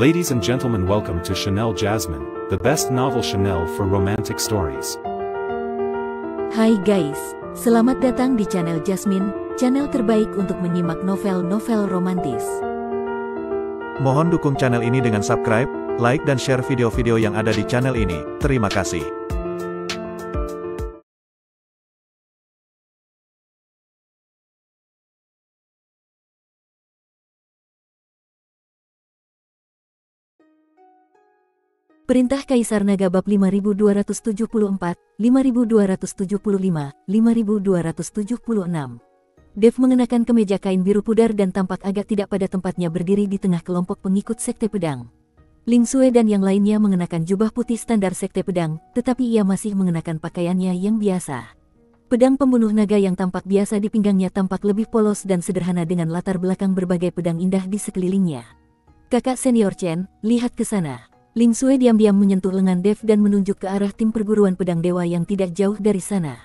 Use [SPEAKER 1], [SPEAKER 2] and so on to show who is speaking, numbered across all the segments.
[SPEAKER 1] Ladies and gentlemen, welcome to Chanel Jasmine, the best novel Chanel for romantic stories.
[SPEAKER 2] Hai guys, selamat datang di channel Jasmine, channel terbaik untuk menyimak novel-novel romantis.
[SPEAKER 3] Mohon dukung channel ini dengan subscribe, like dan share video-video yang ada di channel ini. Terima kasih.
[SPEAKER 2] Perintah Kaisar Naga bab 5274, 5275, 5276. Dev mengenakan kemeja kain biru pudar dan tampak agak tidak pada tempatnya berdiri di tengah kelompok pengikut Sekte Pedang. Ling Xue dan yang lainnya mengenakan jubah putih standar Sekte Pedang, tetapi ia masih mengenakan pakaiannya yang biasa. Pedang pembunuh naga yang tampak biasa di pinggangnya tampak lebih polos dan sederhana dengan latar belakang berbagai pedang indah di sekelilingnya. Kakak senior Chen, lihat ke sana. Ling Xue diam-diam menyentuh lengan Dev dan menunjuk ke arah tim perguruan pedang dewa yang tidak jauh dari sana.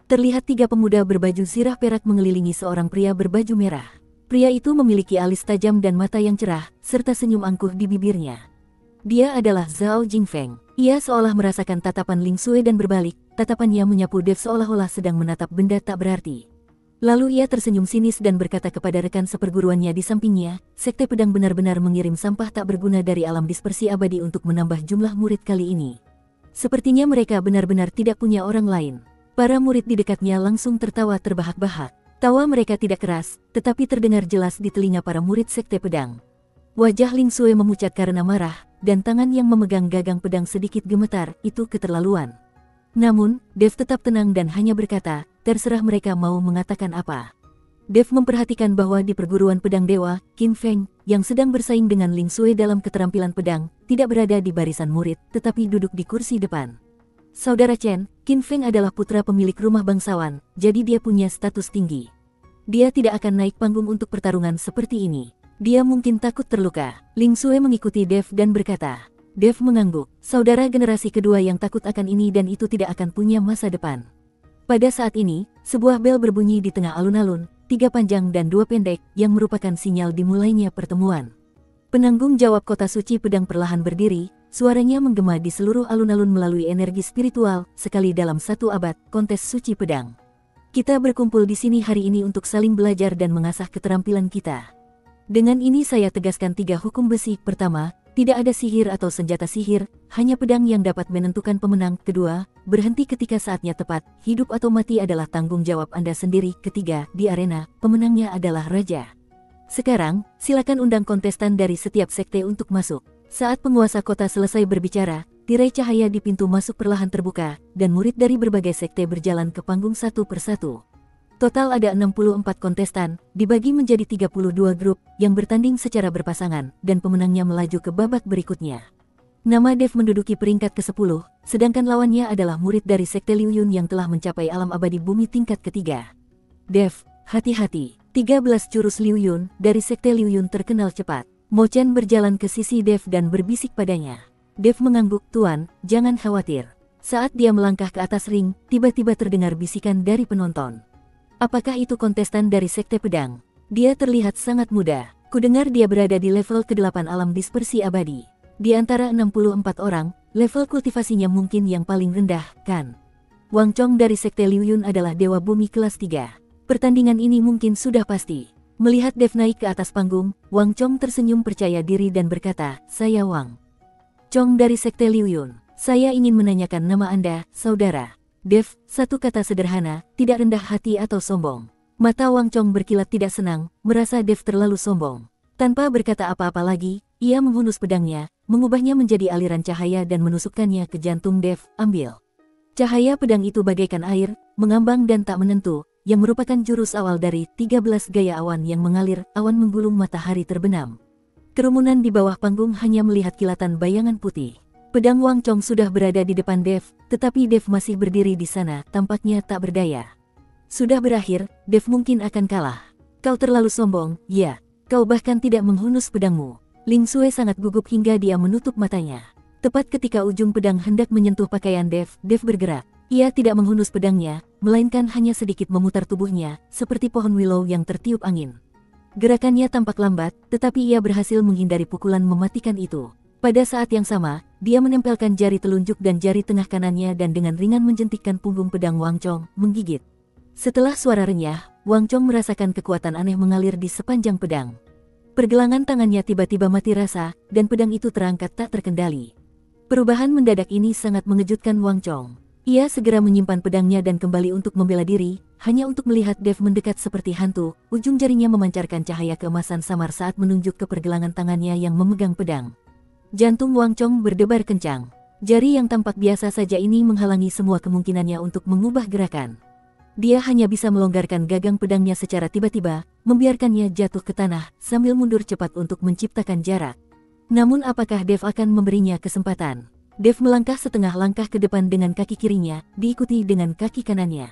[SPEAKER 2] Terlihat tiga pemuda berbaju zirah perak mengelilingi seorang pria berbaju merah. Pria itu memiliki alis tajam dan mata yang cerah, serta senyum angkuh di bibirnya. Dia adalah Zhao Jingfeng. Ia seolah merasakan tatapan Ling Xue dan berbalik, tatapannya menyapu Dev seolah-olah sedang menatap benda tak berarti. Lalu ia tersenyum sinis dan berkata kepada rekan seperguruannya di sampingnya, Sekte Pedang benar-benar mengirim sampah tak berguna dari alam dispersi abadi untuk menambah jumlah murid kali ini. Sepertinya mereka benar-benar tidak punya orang lain. Para murid di dekatnya langsung tertawa terbahak-bahak. Tawa mereka tidak keras, tetapi terdengar jelas di telinga para murid Sekte Pedang. Wajah Ling Xue memucat karena marah, dan tangan yang memegang gagang pedang sedikit gemetar, itu keterlaluan. Namun, Dev tetap tenang dan hanya berkata, terserah mereka mau mengatakan apa. Dev memperhatikan bahwa di perguruan pedang dewa, Qin Feng, yang sedang bersaing dengan Ling Xue dalam keterampilan pedang, tidak berada di barisan murid, tetapi duduk di kursi depan. Saudara Chen, Qin Feng adalah putra pemilik rumah bangsawan, jadi dia punya status tinggi. Dia tidak akan naik panggung untuk pertarungan seperti ini. Dia mungkin takut terluka. Ling Xue mengikuti Dev dan berkata, Dev mengangguk, saudara generasi kedua yang takut akan ini dan itu tidak akan punya masa depan. Pada saat ini, sebuah bel berbunyi di tengah alun-alun, 3 panjang dan 2 pendek, yang merupakan sinyal dimulainya pertemuan. Penanggung jawab kota suci pedang perlahan berdiri, suaranya menggema di seluruh alun-alun melalui energi spiritual, sekali dalam 1 abad, kontes suci pedang. Kita berkumpul di sini hari ini untuk saling belajar dan mengasah keterampilan kita. Dengan ini saya tegaskan 3 hukum besi. Pertama, tidak ada sihir atau senjata sihir, hanya pedang yang dapat menentukan pemenang. Kedua, berhenti ketika saatnya tepat, hidup atau mati adalah tanggung jawab Anda sendiri. Ketiga, di arena, pemenangnya adalah raja. Sekarang, silakan undang kontestan dari setiap sekte untuk masuk. Saat penguasa kota selesai berbicara, tirai cahaya di pintu masuk perlahan terbuka, dan murid dari berbagai sekte berjalan ke panggung satu persatu. Total ada 64 kontestan, dibagi menjadi 32 grup, yang bertanding secara berpasangan, dan pemenangnya melaju ke babak berikutnya. Nama Dev menduduki peringkat ke-10, sedangkan lawannya adalah murid dari Sekte Liu Yun yang telah mencapai alam abadi bumi tingkat ketiga. Dev, hati-hati, 13 jurus Liu Yun dari Sekte Liu Yun terkenal cepat. Mo Chen berjalan ke sisi Dev dan berbisik padanya. Dev mengangguk, Tuan, jangan khawatir. Saat dia melangkah ke atas ring, tiba-tiba terdengar bisikan dari penonton. Apakah itu kontestan dari Sekte Pedang? Dia terlihat sangat muda. Kudengar dia berada di level ke-8 alam dispersi abadi. Di antara 64 orang, level kultivasinya mungkin yang paling rendah, kan? Wang Chong dari Sekte Liu Yun adalah Dewa Bumi kelas 3. Pertandingan ini mungkin sudah pasti. Melihat Dev naik ke atas panggung, Wang Chong tersenyum percaya diri dan berkata, saya Wang Chong dari Sekte Liu Yun. Saya ingin menanyakan nama Anda, saudara. Dev, satu kata sederhana, tidak rendah hati atau sombong. Mata Wang Chong berkilat tidak senang, merasa Dev terlalu sombong. Tanpa berkata apa-apa lagi, ia menghunus pedangnya, mengubahnya menjadi aliran cahaya dan menusukkannya ke jantung Dev. Ambil. Cahaya pedang itu bagaikan air, mengambang dan tak menentu, yang merupakan jurus awal dari 13 gaya awan yang mengalir, awan menggulung matahari terbenam. Kerumunan di bawah panggung hanya melihat kilatan bayangan putih. Pedang Wang Chong sudah berada di depan Dev, tetapi Dev masih berdiri di sana, tampaknya tak berdaya. Sudah berakhir, Dev mungkin akan kalah. Kau terlalu sombong, ya. Kau bahkan tidak menghunus pedangmu. Ling Xue sangat gugup hingga dia menutup matanya. Tepat ketika ujung pedang hendak menyentuh pakaian Dev, Dev bergerak. Ia tidak menghunus pedangnya, melainkan hanya sedikit memutar tubuhnya, seperti pohon willow yang tertiup angin. Gerakannya tampak lambat, tetapi ia berhasil menghindari pukulan mematikan itu. Pada saat yang sama, dia menempelkan jari telunjuk dan jari tengah kanannya dan dengan ringan menjentikkan punggung pedang Wang Chong, menggigit. Setelah suara renyah, Wang Chong merasakan kekuatan aneh mengalir di sepanjang pedang. Pergelangan tangannya tiba-tiba mati rasa, dan pedang itu terangkat tak terkendali. Perubahan mendadak ini sangat mengejutkan Wang Chong. Ia segera menyimpan pedangnya dan kembali untuk membela diri, hanya untuk melihat Dev mendekat seperti hantu. Ujung jarinya memancarkan cahaya keemasan samar saat menunjuk ke pergelangan tangannya yang memegang pedang. Jantung Wang Chong berdebar kencang. Jari yang tampak biasa saja ini menghalangi semua kemungkinannya untuk mengubah gerakan. Dia hanya bisa melonggarkan gagang pedangnya secara tiba-tiba, membiarkannya jatuh ke tanah, sambil mundur cepat untuk menciptakan jarak. Namun apakah Dev akan memberinya kesempatan? Dev melangkah setengah langkah ke depan dengan kaki kirinya, diikuti dengan kaki kanannya.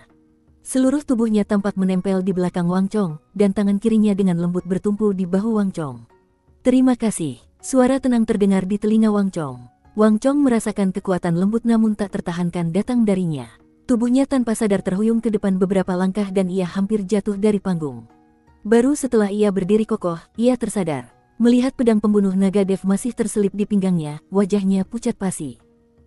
[SPEAKER 2] Seluruh tubuhnya tampak menempel di belakang Wang Chong, dan tangan kirinya dengan lembut bertumpu di bahu Wang Chong. "Terima kasih." Suara tenang terdengar di telinga Wang Chong. Wang Chong merasakan kekuatan lembut namun tak tertahankan datang darinya. Tubuhnya tanpa sadar terhuyung ke depan beberapa langkah dan ia hampir jatuh dari panggung. Baru setelah ia berdiri kokoh, ia tersadar. Melihat pedang pembunuh naga Dev masih terselip di pinggangnya, wajahnya pucat pasi.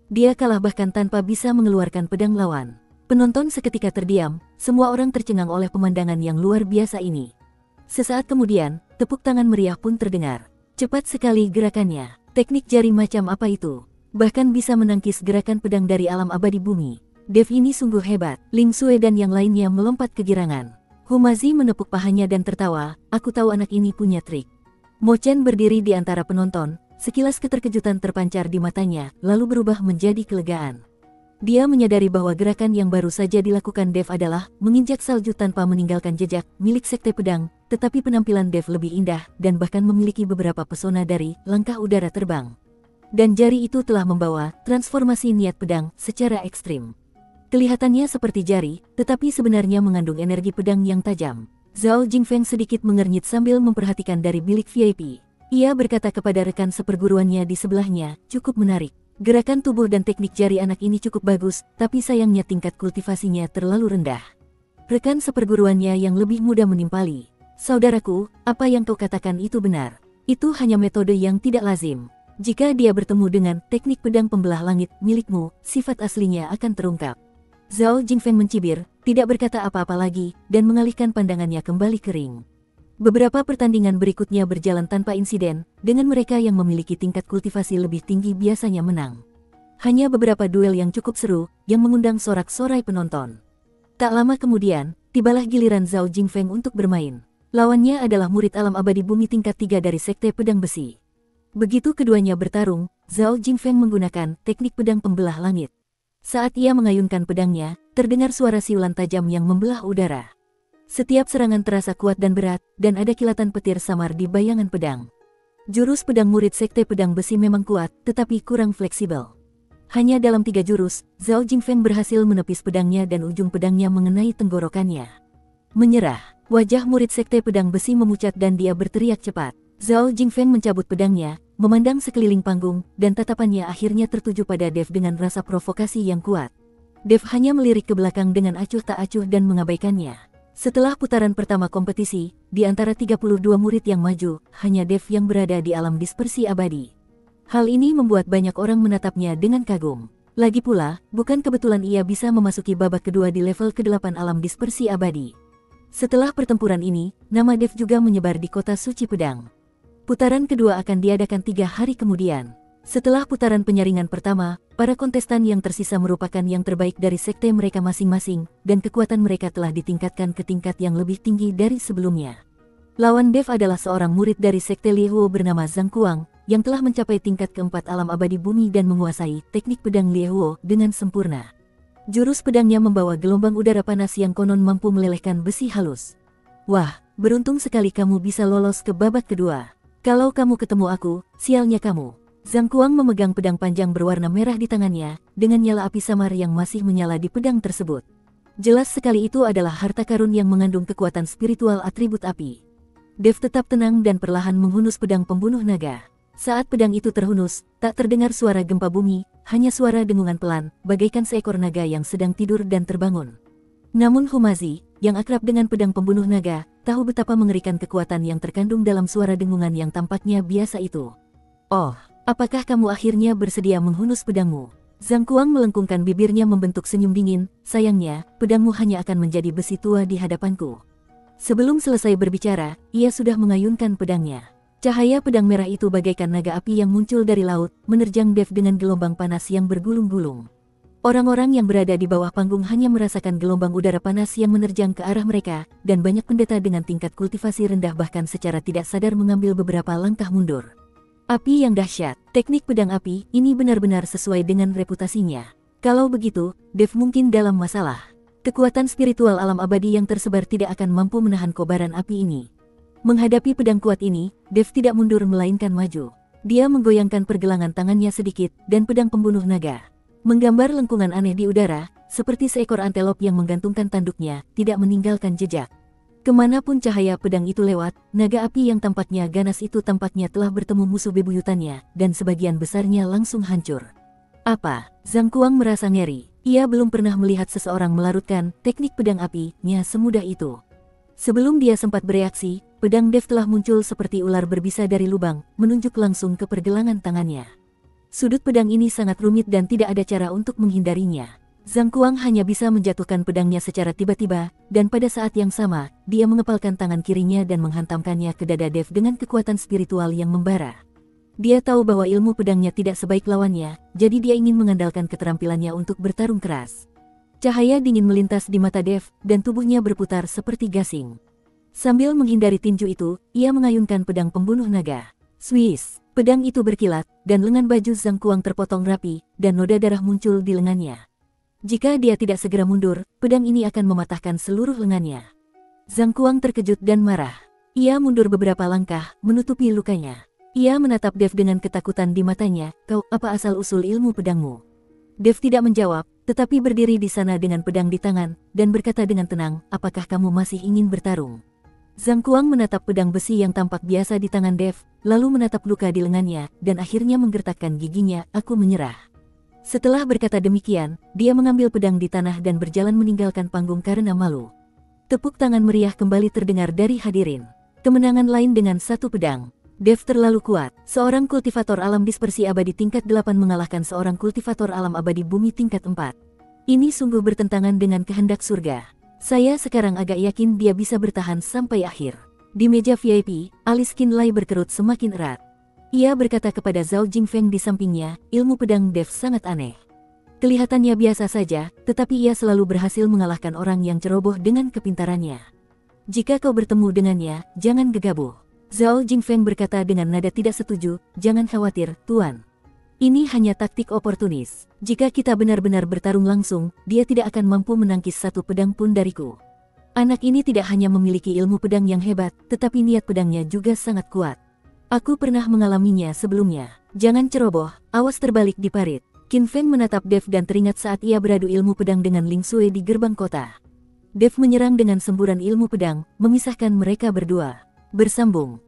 [SPEAKER 2] Dia kalah bahkan tanpa bisa mengeluarkan pedang lawan. Penonton seketika terdiam, semua orang tercengang oleh pemandangan yang luar biasa ini. Sesaat kemudian, tepuk tangan meriah pun terdengar. Cepat sekali gerakannya, teknik jari macam apa itu? Bahkan bisa menangkis gerakan pedang dari alam abadi bumi. Dev ini sungguh hebat. Ling Sui dan yang lainnya melompat kegirangan. Humazi menepuk pahanya dan tertawa, "Aku tahu anak ini punya trik." Mo Chen berdiri di antara penonton, sekilas keterkejutan terpancar di matanya, lalu berubah menjadi kelegaan. Dia menyadari bahwa gerakan yang baru saja dilakukan Dev adalah menginjak salju tanpa meninggalkan jejak, milik Sekte Pedang, tetapi penampilan Dev lebih indah dan bahkan memiliki beberapa pesona dari langkah udara terbang. Dan jari itu telah membawa transformasi niat pedang secara ekstrim. Kelihatannya seperti jari, tetapi sebenarnya mengandung energi pedang yang tajam. Zhao Jingfeng sedikit mengernyit sambil memperhatikan dari bilik VIP. Ia berkata kepada rekan seperguruannya di sebelahnya, "Cukup menarik. Gerakan tubuh dan teknik jari anak ini cukup bagus, tapi sayangnya tingkat kultivasinya terlalu rendah." Rekan seperguruannya yang lebih muda menimpali, "Saudaraku, apa yang kau katakan itu benar. Itu hanya metode yang tidak lazim. Jika dia bertemu dengan teknik pedang pembelah langit milikmu, sifat aslinya akan terungkap." Zhao Jingfeng mencibir, tidak berkata apa-apa lagi, dan mengalihkan pandangannya kembali ke ring. Beberapa pertandingan berikutnya berjalan tanpa insiden, dengan mereka yang memiliki tingkat kultivasi lebih tinggi biasanya menang. Hanya beberapa duel yang cukup seru, yang mengundang sorak-sorai penonton. Tak lama kemudian, tibalah giliran Zhao Jingfeng untuk bermain. Lawannya adalah murid alam abadi bumi tingkat 3 dari Sekte Pedang Besi. Begitu keduanya bertarung, Zhao Jingfeng menggunakan teknik pedang pembelah langit. Saat ia mengayunkan pedangnya, terdengar suara siulan tajam yang membelah udara. Setiap serangan terasa kuat dan berat, dan ada kilatan petir samar di bayangan pedang. Jurus pedang murid Sekte Pedang Besi memang kuat, tetapi kurang fleksibel. Hanya dalam 3 jurus, Zhao Jingfeng berhasil menepis pedangnya dan ujung pedangnya mengenai tenggorokannya. Menyerah, wajah murid Sekte Pedang Besi memucat dan dia berteriak cepat. Zhao Jingfeng mencabut pedangnya, memandang sekeliling panggung, dan tatapannya akhirnya tertuju pada Dev dengan rasa provokasi yang kuat. Dev hanya melirik ke belakang dengan acuh tak acuh dan mengabaikannya. Setelah putaran pertama kompetisi, di antara 32 murid yang maju, hanya Dev yang berada di alam dispersi abadi. Hal ini membuat banyak orang menatapnya dengan kagum. Lagi pula, bukan kebetulan ia bisa memasuki babak kedua di level ke-8 alam dispersi abadi. Setelah pertempuran ini, nama Dev juga menyebar di kota suci pedang. Putaran kedua akan diadakan 3 hari kemudian. Setelah putaran penyaringan pertama, para kontestan yang tersisa merupakan yang terbaik dari sekte mereka masing-masing, dan kekuatan mereka telah ditingkatkan ke tingkat yang lebih tinggi dari sebelumnya. Lawan Dev adalah seorang murid dari sekte Liehuo bernama Zhang Kuang, yang telah mencapai tingkat keempat alam abadi bumi dan menguasai teknik pedang Liehuo dengan sempurna. Jurus pedangnya membawa gelombang udara panas yang konon mampu melelehkan besi halus. Wah, beruntung sekali kamu bisa lolos ke babak kedua. Kalau kamu ketemu aku, sialnya kamu. Zhang Kuang memegang pedang panjang berwarna merah di tangannya, dengan nyala api samar yang masih menyala di pedang tersebut. Jelas sekali itu adalah harta karun yang mengandung kekuatan spiritual atribut api. Dev tetap tenang dan perlahan menghunus pedang pembunuh naga. Saat pedang itu terhunus, tak terdengar suara gempa bumi, hanya suara dengungan pelan, bagaikan seekor naga yang sedang tidur dan terbangun. Namun Humazi, yang akrab dengan pedang pembunuh naga, tahu betapa mengerikan kekuatan yang terkandung dalam suara dengungan yang tampaknya biasa itu. Oh, apakah kamu akhirnya bersedia menghunus pedangmu? Zhang Kuang melengkungkan bibirnya membentuk senyum dingin. Sayangnya, pedangmu hanya akan menjadi besi tua di hadapanku. Sebelum selesai berbicara, ia sudah mengayunkan pedangnya. Cahaya pedang merah itu bagaikan naga api yang muncul dari laut, menerjang Dev dengan gelombang panas yang bergulung-gulung. Orang-orang yang berada di bawah panggung hanya merasakan gelombang udara panas yang menerjang ke arah mereka, dan banyak pendeta dengan tingkat kultivasi rendah bahkan secara tidak sadar mengambil beberapa langkah mundur. Api yang dahsyat, teknik pedang api, ini benar-benar sesuai dengan reputasinya. Kalau begitu, Dev mungkin dalam masalah. Kekuatan spiritual alam abadi yang tersebar tidak akan mampu menahan kobaran api ini. Menghadapi pedang kuat ini, Dev tidak mundur melainkan maju. Dia menggoyangkan pergelangan tangannya sedikit, dan pedang pembunuh naga menggambar lengkungan aneh di udara, seperti seekor antelop yang menggantungkan tanduknya, tidak meninggalkan jejak. Kemanapun cahaya pedang itu lewat, naga api yang tampaknya ganas itu tampaknya telah bertemu musuh bebuyutannya, dan sebagian besarnya langsung hancur. Apa? Zhang Kuang merasa ngeri. Ia belum pernah melihat seseorang melarutkan teknik pedang api-nya semudah itu. Sebelum dia sempat bereaksi, pedang Dev telah muncul seperti ular berbisa dari lubang, menunjuk langsung ke pergelangan tangannya. Sudut pedang ini sangat rumit dan tidak ada cara untuk menghindarinya. Zhang Kuang hanya bisa menjatuhkan pedangnya secara tiba-tiba, dan pada saat yang sama, dia mengepalkan tangan kirinya dan menghantamkannya ke dada Dev dengan kekuatan spiritual yang membara. Dia tahu bahwa ilmu pedangnya tidak sebaik lawannya, jadi dia ingin mengandalkan keterampilannya untuk bertarung keras. Cahaya dingin melintas di mata Dev, dan tubuhnya berputar seperti gasing. Sambil menghindari tinju itu, ia mengayunkan pedang pembunuh naga. Swiss, pedang itu berkilat, dan lengan baju Zhang Kuang terpotong rapi, dan noda darah muncul di lengannya. Jika dia tidak segera mundur, pedang ini akan mematahkan seluruh lengannya. Zhang Kuang terkejut dan marah. Ia mundur beberapa langkah, menutupi lukanya. Ia menatap Dev dengan ketakutan di matanya. Kau, apa asal-usul ilmu pedangmu? Dev tidak menjawab, tetapi berdiri di sana dengan pedang di tangan, dan berkata dengan tenang, apakah kamu masih ingin bertarung? Zhang Kuang menatap pedang besi yang tampak biasa di tangan Dev, lalu menatap luka di lengannya, dan akhirnya menggertakkan giginya, aku menyerah. Setelah berkata demikian, dia mengambil pedang di tanah dan berjalan meninggalkan panggung karena malu. Tepuk tangan meriah kembali terdengar dari hadirin. Kemenangan lain dengan satu pedang. Dev terlalu kuat. Seorang kultivator alam dispersi abadi tingkat 8 mengalahkan seorang kultivator alam abadi bumi tingkat 4. Ini sungguh bertentangan dengan kehendak surga. Saya sekarang agak yakin dia bisa bertahan sampai akhir. Di meja VIP, alis Qin Lai berkerut semakin erat. Ia berkata kepada Zhao Jingfeng di sampingnya, ilmu pedang Dev sangat aneh. Kelihatannya biasa saja, tetapi ia selalu berhasil mengalahkan orang yang ceroboh dengan kepintarannya. Jika kau bertemu dengannya, jangan gegabah. Zhao Jingfeng berkata dengan nada tidak setuju, jangan khawatir, Tuan. Ini hanya taktik oportunis. Jika kita benar-benar bertarung langsung, dia tidak akan mampu menangkis satu pedang pun dariku. Anak ini tidak hanya memiliki ilmu pedang yang hebat, tetapi niat pedangnya juga sangat kuat. Aku pernah mengalaminya sebelumnya. Jangan ceroboh, awas terbalik di parit. Qin Feng menatap Dev dan teringat saat ia beradu ilmu pedang dengan Ling Sui di gerbang kota. Dev menyerang dengan semburan ilmu pedang, memisahkan mereka berdua. Bersambung.